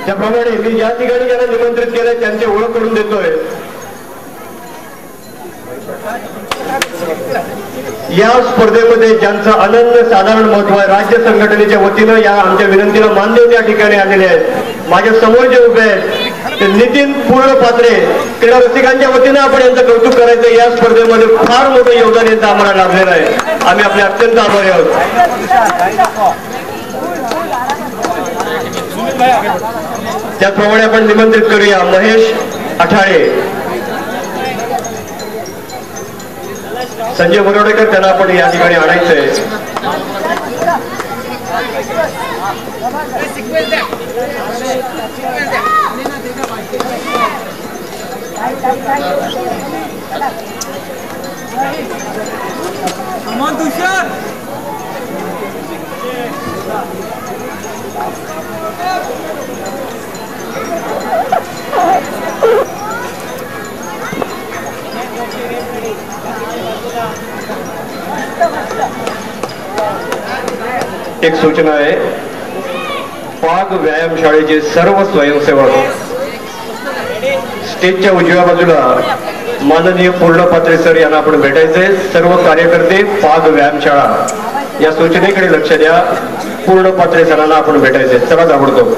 त्याप्रमाणे मी ज्या ठिकाणी ज्यांना निमंत्रित केलं त्यांची ओळख करून देतोय। या स्पर्धेमध्ये ज्यांचं अनन्य साधारण महत्व आहे, राज्य संघटनेच्या वतीनं या आमच्या विनंतीला मान देऊन या ठिकाणी आलेले आहेत। माझ्या समोर जे उभे आहेत ते नितीन पूर्णपात्रे, क्रीडा रसिकांच्या वतीनं आपण यांचं कौतुक करायचं। या स्पर्धेमध्ये फार मोठं योगदान यांचं आम्हाला लाभलेलं आहे, आम्ही आपले अत्यंत आभारी आहोत। त्याचप्रमाणे आपण निमंत्रित करूया महेश आठाळे, संजय बरोडेकर, त्यांना आपण या ठिकाणी आणायचंय। एक सूचना आहे, पाग व्यायामशाळेचे सर्व स्वयंसेवक स्टेजच्या उजव्या बाजूला माननीय पूर्णपात्रे सर यांना आपण भेटायचे। सर्व कार्यकर्ते पाग व्यायामशाळा या सूचनेकडे लक्ष द्या, पूर्णपात्रे सरांना आपण भेटायचे। चला ताबडतोब।